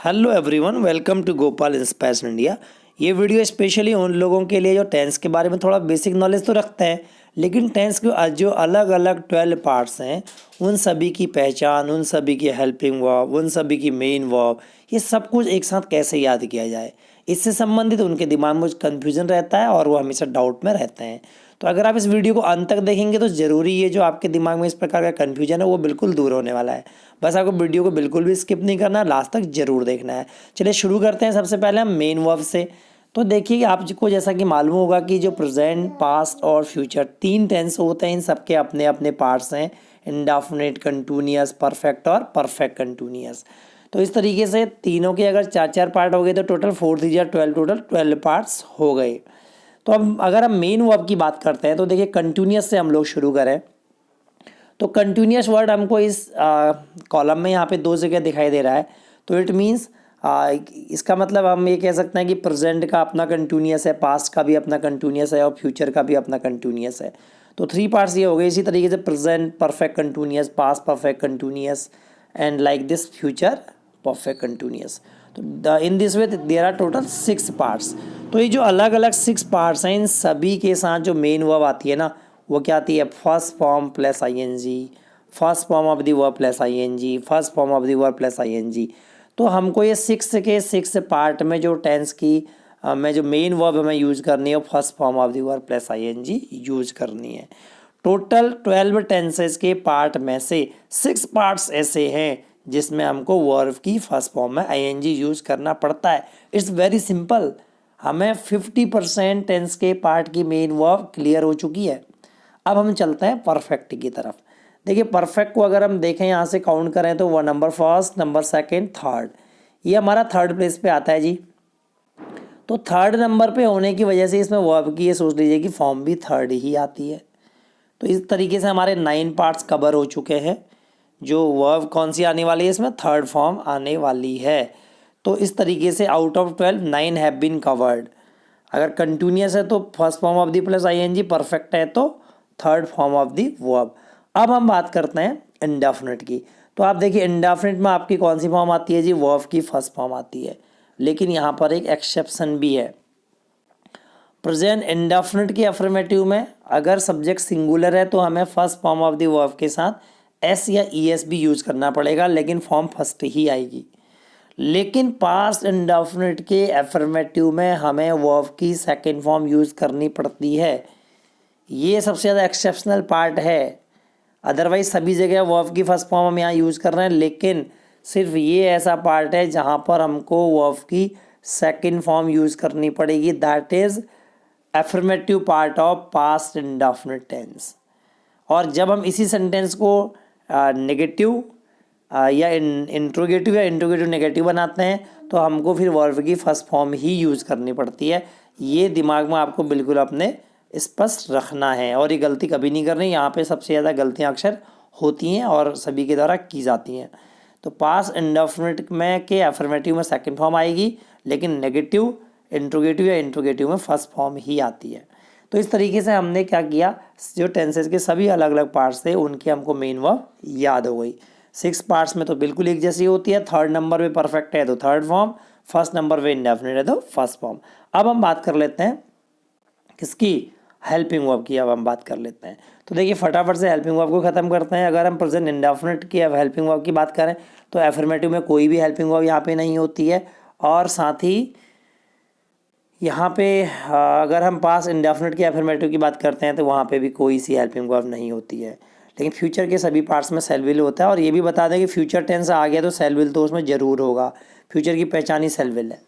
Hello everyone, welcome to Gopal inspires India. ये video specially उन लोगों के लिए जो टेंस के बारे में थोड़ा बेसिक नॉलेज तो रखते हैं, लेकिन टेंस के जो अलग अलग 12 पार्ट्स हैं उन सभी की पहचान, उन सभी की हेल्पिंग वर्ब, उन सभी की मेन वर्ब, ये सब कुछ एक साथ कैसे याद किया जाए, इससे संबंधित उनके दिमाग में कन्फ्यूजन रहता है और वो हमेशा डाउट में रहते हैं। तो अगर आप इस वीडियो को अंत तक देखेंगे तो ज़रूरी ये जो आपके दिमाग में इस प्रकार का कन्फ्यूजन है वो बिल्कुल दूर होने वाला है। बस आपको वीडियो को बिल्कुल भी स्किप नहीं करना, लास्ट तक जरूर देखना है। चलिए शुरू करते हैं। सबसे पहले हम मेन वर्ब से। तो देखिए कि आपको जैसा कि मालूम होगा कि जो प्रेजेंट, पास्ट और फ्यूचर तीन टेंस होते हैं, इन सबके अपने अपने पार्ट्स हैं, इंडेफिनिट, कंटिन्यूअस, परफेक्ट और परफेक्ट कंटिन्यूअस। तो इस तरीके से तीनों के अगर चार चार पार्ट हो गए तो टोटल 4 3 या 12, टोटल 12 पार्ट्स हो गए। तो अब अगर हम मेन वर्ब की बात करते हैं तो देखिए कंटिन्यूअस से हम लोग शुरू करें तो कंटिन्यूअस वर्ड हमको इस कॉलम में यहाँ पे दो जगह दिखाई दे रहा है। तो इट मीन्स इसका मतलब हम ये कह सकते हैं कि प्रेजेंट का अपना कंटिन्यूअस है, पास्ट का भी अपना कंटिन्यूअस है और फ्यूचर का भी अपना कंटिन्यूअस है। तो 3 पार्ट्स ये हो गए। इसी तरीके से present perfect continuous, past perfect continuous and like this future perfect continuous. तो in this way there are total 6 parts. तो ये जो अलग अलग 6 पार्ट्स हैं, इन सभी के साथ जो मेन वर्ब आती है ना, वो क्या आती है? First form plus ING, first form of the verb plus ING, first form of the verb plus ING. तो हमको ये 6 के 6 पार्ट में जो टेंस की में जो मेन वर्ब हमें यूज करनी है वो first form of the verb plus ING use करनी है। टोटल 12 टेंसेस के पार्ट में से 6 पार्ट्स ऐसे हैं जिसमें हमको वर्ब की फर्स्ट फॉर्म में आईएनजी यूज करना पड़ता है। It's very simple. हमें 50% टेंस के पार्ट की मेन वर्ब क्लियर हो चुकी है। अब हम चलते हैं परफेक्ट की तरफ। देखिए परफेक्ट को अगर हम देखें यहाँ से काउंट करें तो वो number first, number second, third, ये हमारा थर्ड प्लेस पे आता है जी। तो थर्ड नंबर पे होने की वजह से इसमें वर्ब की ये सोच लीजिए कि फॉर्म भी थर्ड ही आती है। तो इस तरीके से हमारे 9 पार्ट्स कवर हो चुके हैं। जो वर्ब कौन सी आने वाली है, इसमें थर्ड फॉर्म आने वाली है। तो इस तरीके से out of 12 9 have been covered. अगर कंटिन्यूअस है तो first form of the plus ING, perfect है तो third form of the verb. अब हम बात करते हैं इंडेफिनिट की। तो आप देखिए इंडेफिनिट में आपकी कौन सी फॉर्म आती है जी? वर्ब की फर्स्ट फॉर्म आती है। लेकिन यहाँ पर एक एक्सेप्शन भी है। प्रेजेंट इंडेफिनिट की अफर्मेटिव में अगर सब्जेक्ट सिंगुलर है तो हमें first form of the verb के साथ एस या ई एस भी यूज करना पड़ेगा, लेकिन फॉर्म फर्स्ट ही आएगी। लेकिन पास्ट इंडेफिनिट के अफर्मेटिव में हमें वर्ब की सेकंड फॉर्म यूज करनी पड़ती है। ये सबसे ज़्यादा एक्सेप्शनल पार्ट है। अदरवाइज सभी जगह वर्ब की फर्स्ट फॉर्म हम यहाँ यूज़ कर रहे हैं, लेकिन सिर्फ ये ऐसा पार्ट है जहाँ पर हमको वर्ब की सेकंड फॉर्म यूज़ करनी पड़ेगी। That is affirmative part of past indefinite tense. और जब हम इसी सेंटेंस को नेगेटिव या इंट्रोगेटिव या इंट्रोगेटिव नेगेटिव बनाते हैं तो हमको फिर वर्ब की फर्स्ट फॉर्म ही यूज़ करनी पड़ती है। ये दिमाग में आपको बिल्कुल अपने स्पष्ट रखना है और ये गलती कभी नहीं करनी। यहाँ पे सबसे ज़्यादा गलतियाँ अक्सर होती हैं और सभी के द्वारा की जाती हैं। तो पास्ट इंडेफिनिट में के अफर्मेटिव में सेकंड फॉर्म आएगी, लेकिन नेगेटिव, इंट्रोगेटिव या इंट्रोगेटिव में फर्स्ट फॉर्म ही आती है। तो इस तरीके से हमने क्या किया, जो टेंसेस के सभी अलग अलग पार्ट्स थे उनकी हमको मेन वर्ब याद हो गई। 6 पार्ट्स में तो बिल्कुल एक जैसी होती है। थर्ड नंबर पे परफेक्ट है तो थर्ड फॉर्म, फर्स्ट नंबर पे इंडेफिनिट है तो फर्स्ट फॉर्म। अब हम बात कर लेते हैं किसकी? हेल्पिंग वर्ब की। अब हम बात कर लेते हैं। तो देखिए फटाफट से हेल्पिंग वर्ब को ख़त्म करते हैं। अगर हम प्रेजेंट इंडेफिनिट की अब हेल्पिंग वर्ब की बात करें तो एफर्मेटिव में कोई भी हेल्पिंग वर्ब यहाँ पे नहीं होती है। और साथ ही यहाँ पे अगर हम पास्ट इंडेफिनिट की एफर्मेटिव की बात करते हैं तो वहाँ पे भी कोई सी हेल्पिंग वर्ब नहीं होती है। लेकिन फ्यूचर के सभी पार्ट्स में सेल विल होता है। और ये भी बता दें कि फ्यूचर टेंस आ गया तो सेल विल तो उसमें ज़रूर होगा। फ्यूचर की पहचान ही सेल विल है।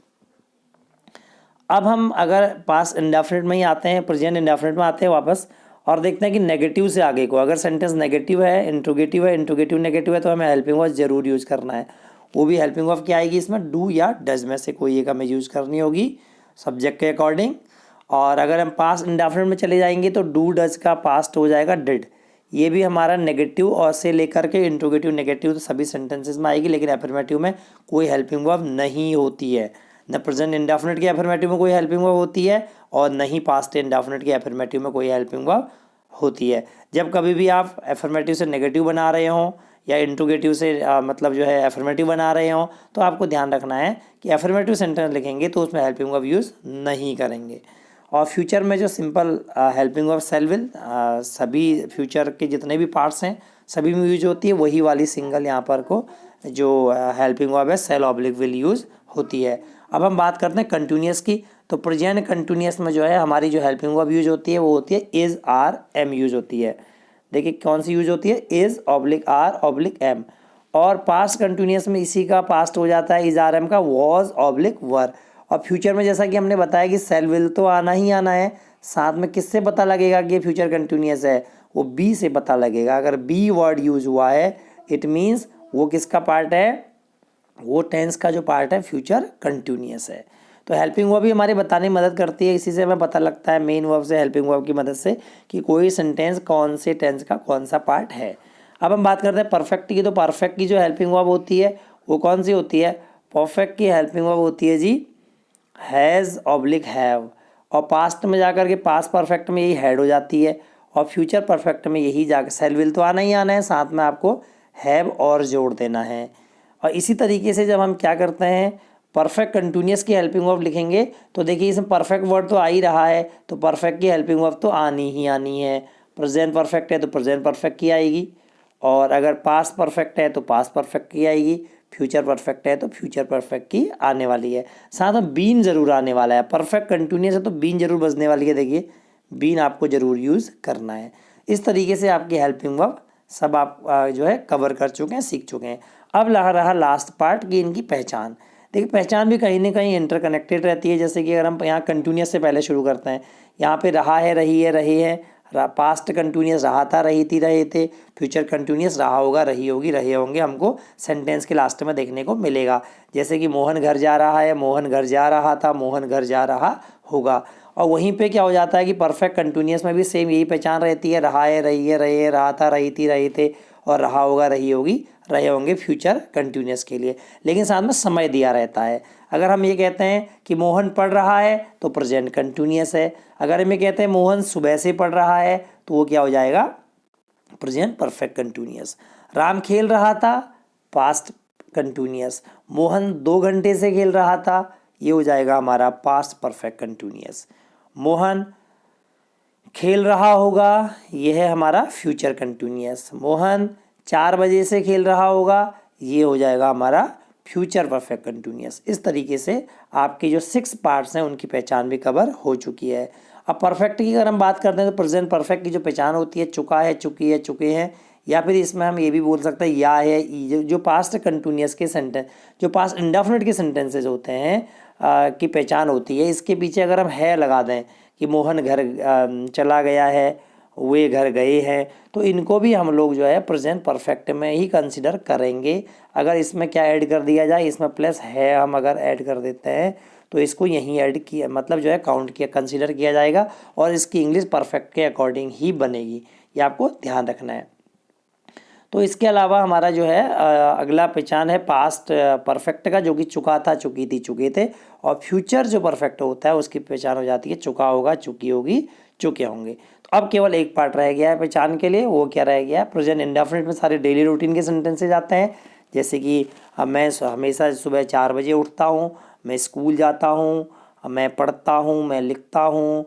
अब हम अगर पास्ट इंडेफिनिट में ही आते हैं, प्रेजेंट इंडेफिनिट में आते हैं वापस और देखते हैं कि नेगेटिव से आगे को, अगर सेंटेंस नेगेटिव है, इंट्रोगेटिव नेगेटिव है तो हमें हेल्पिंग वर्ब जरूर यूज़ करना है। वो भी हेल्पिंग वर्ब क्या आएगी इसमें? डू या डज में से कोई एक हमें यूज़ करनी होगी सब्जेक्ट के अकॉर्डिंग। और अगर हम पास्ट इंडेफिनिट में चले जाएंगे तो डू डज का पास्ट हो जाएगा डिड। ये भी हमारा नेगेटिव और से लेकर के इंट्रोगेटिव नेगेटिव तो सभी सेंटेंसेस में आएगी, लेकिन एफर्मेटिव में कोई हेल्पिंग वर्ब नहीं होती है। न प्रेजेंट इंडेफिनिट के एफर्मेटिव में कोई हेल्पिंग वर्ब होती है और न ही पास्ट इंडेफिनिट के एफर्मेटिव में कोई हेल्पिंग वर्ब होती है। जब कभी भी आप एफर्मेटिव से नेगेटिव बना रहे हों या इंट्रोगेटिव से मतलब जो है एफर्मेटिव बना रहे हों, तो आपको ध्यान रखना है कि एफर्मेटिव सेंटेंस लिखेंगे तो उसमें हेल्पिंग वर्ब यूज़ नहीं करेंगे। और फ्यूचर में जो simple helping verb shall will सभी फ्यूचर के जितने भी पार्ट्स हैं सभी में यूज होती है, वही वाली सिंगल यहाँ पर को जो हेल्पिंग वर्ब है सेल ऑब्लिक विल यूज़ होती है। अब हम बात करते हैं कंटिन्यूस की। तो प्रेजेंट कंटिन्यूस में जो है हमारी जो हेल्पिंग वर्ब यूज होती है वो होती है इज आर एम यूज होती है। देखिए कौन सी यूज होती है, is oblique are oblique am. और पास्ट कंटिन्यूस में इसी का पास्ट हो जाता है इज आर एम का वॉज ऑब्लिक वर। और फ्यूचर में जैसा कि हमने बताया कि सेल विल तो आना ही आना है, साथ में किससे पता लगेगा कि ये फ्यूचर कंटिन्यूस है, वो बी से पता लगेगा। अगर बी वर्ड यूज हुआ है इट मीन्स वो किसका पार्ट है, वो टेंस का जो पार्ट है फ्यूचर कंटिन्यूस है। तो हेल्पिंग वर्ब भी हमारे बताने में मदद करती है, इसी से हमें पता लगता है मेन वर्ब से हेल्पिंग वर्ब की मदद से कि कोई सेंटेंस कौन से टेंस का कौन सा पार्ट है। अब हम बात करते हैं परफेक्ट की। तो परफेक्ट की जो हेल्पिंग वर्ब होती है वो कौन सी होती है, परफेक्ट की हेल्पिंग वर्ब होती है जी हैज़ ऑब्लिक हैव। और पास्ट में जाकर के पास्ट परफेक्ट में यही हैड हो जाती है, और फ्यूचर परफेक्ट में यही जाकर सेल विल तो आना ही आना है, साथ में आपको हैव और जोड़ देना है। और इसी तरीके से जब हम क्या करते हैं परफेक्ट कंटिन्यूस की हेल्पिंग वर्ब लिखेंगे तो देखिए इसमें परफेक्ट वर्ड तो आ ही रहा है, तो परफेक्ट की हेल्पिंग वर्ब तो आनी ही आनी है। प्रेजेंट परफेक्ट है तो प्रेजेंट परफेक्ट की आएगी, और अगर पास्ट परफेक्ट है तो पास्ट परफेक्ट की आएगी, फ्यूचर परफेक्ट है तो फ्यूचर परफेक्ट की आने वाली है। साथ में बीन ज़रूर आने वाला है, परफेक्ट कंटिन्यूस है तो बीन जरूर बजने वाली है। देखिए बीन आपको ज़रूर यूज़ करना है। इस तरीके से आपकी हेल्पिंग वर्ब सब आप जो है कवर कर चुके हैं, सीख चुके हैं। अब रहा लास्ट पार्ट की इनकी पहचान। देखिए पहचान भी कहीं ना कहीं इंटरकनेक्टेड रहती है। जैसे कि अगर हम यहाँ कंटिन्यूस से पहले शुरू करते हैं, यहाँ पे रहा है, रही है, रहे हैं, पास्ट कंटिन्यूस रहा था, रही थी, रहे थे, फ्यूचर कंटिन्यूस रहा होगा, रही होगी, रहे होंगे, हमको सेंटेंस के लास्ट में देखने को मिलेगा। जैसे कि मोहन घर जा रहा है, मोहन घर जा रहा था, मोहन घर जा रहा होगा। और वहीं पे क्या हो जाता है कि परफेक्ट कंटिन्यूस में भी सेम यही पहचान रहती है, रहा है, रही है, रहे, रहा था, रही थी, रहे थे, और रहा होगा, रही होगी, रहे होंगे फ्यूचर कंटिन्यूस के लिए। लेकिन साथ में समय दिया रहता है। अगर हम ये कहते हैं कि मोहन पढ़ रहा है तो प्रेजेंट कंटिन्यूस है। अगर हम ये कहते हैं मोहन सुबह से पढ़ रहा है तो वो क्या हो जाएगा, प्रेजेंट परफेक्ट कंटिन्यूस। राम खेल रहा था, पास्ट कंटिन्यूस। मोहन 2 घंटे से खेल रहा था, ये हो जाएगा हमारा पास्ट परफेक्ट कंटिन्यूस। मोहन खेल रहा होगा, ये है हमारा फ्यूचर कंटिन्यूस। मोहन 4 बजे से खेल रहा होगा, ये हो जाएगा हमारा फ्यूचर परफेक्ट कंटिन्यूस। इस तरीके से आपके जो 6 पार्ट्स हैं उनकी पहचान भी कवर हो चुकी है। अब परफेक्ट की अगर हम बात करते हैं तो प्रेजेंट परफेक्ट की जो पहचान होती है चुका है, चुकी है, चुके हैं, या फिर इसमें हम ये भी बोल सकते हैं या है, जो पास्ट कंटिन्यूस के सेंटेंस, जो पास्ट इंडेफिनिट के सेंटेंसेज होते हैं की पहचान होती है। इसके पीछे अगर हम है लगा दें कि मोहन घर चला गया है, वे घर गए हैं, तो इनको भी हम लोग जो है प्रेजेंट परफेक्ट में ही कंसिडर करेंगे। अगर इसमें क्या ऐड कर दिया जाए, इसमें प्लस है हम अगर ऐड कर देते हैं तो इसको यहीं ऐड किया मतलब जो है काउंट किया कंसिडर किया जाएगा, और इसकी इंग्लिश परफेक्ट के अकॉर्डिंग ही बनेगी। ये आपको ध्यान रखना है। तो इसके अलावा हमारा जो है अगला पहचान है पास्ट परफेक्ट का, जो कि चुका था, चुकी थी, चुके थे। और फ्यूचर जो परफेक्ट होता है उसकी पहचान हो जाती है चुका होगा, चुकी होगी, चुके होंगे। तो अब केवल एक पार्ट रह गया है पहचान के लिए, वो क्या रह गया है, प्रेजेंट इंडेफिनिट में सारे डेली रूटीन के सेंटेंसेज आते हैं। जैसे कि मैं हमेशा सुबह 4 बजे उठता हूँ, मैं स्कूल जाता हूँ, मैं पढ़ता हूँ, मैं लिखता हूँ,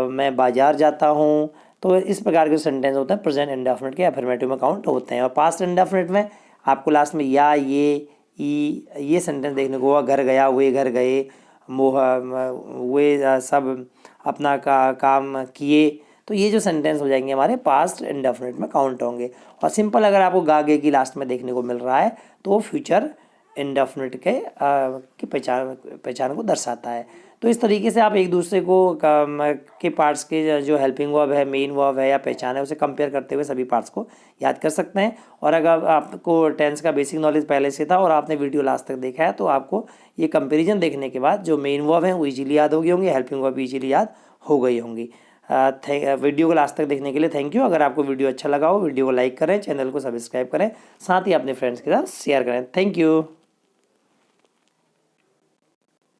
मैं बाज़ार जाता हूँ। तो इस प्रकार के सेंटेंस होते हैं प्रेजेंट इंडेफिनिट के अफर्मेटिव में काउंट होते हैं। और पास्ट इंडेफिनिट में आपको लास्ट में या, ये सेंटेंस देखने को होगा, घर गया, वे घर गए, वे सब अपना काम किए। तो ये जो सेंटेंस हो जाएंगे हमारे पास्ट इंडेफिनिट में काउंट होंगे। और सिंपल अगर आपको गागे की लास्ट में देखने को मिल रहा है तो वो फ्यूचर इंडेफिनिट की पहचान को दर्शाता है। तो इस तरीके से आप एक दूसरे को के पार्ट्स के जो हेल्पिंग वर्ब है, मेन वर्ब है या पहचान है, उसे कंपेयर करते हुए सभी पार्ट्स को याद कर सकते हैं। और अगर आपको टेंस का बेसिक नॉलेज पहले से था और आपने वीडियो लास्ट तक देखा है तो आपको ये कंपेरिजन देखने के बाद जो मेन वर्ब है वो ईजिली याद हो गई होंगी, हेल्पिंग वर्ब ईजिली याद हो गई होंगी। वीडियो को लास्ट तक देखने के लिए थैंक यू। अगर आपको वीडियो अच्छा लगा हो वीडियो को लाइक करें, चैनल को सब्सक्राइब करें, साथ ही अपने फ्रेंड्स के साथ शेयर करें। Thank you.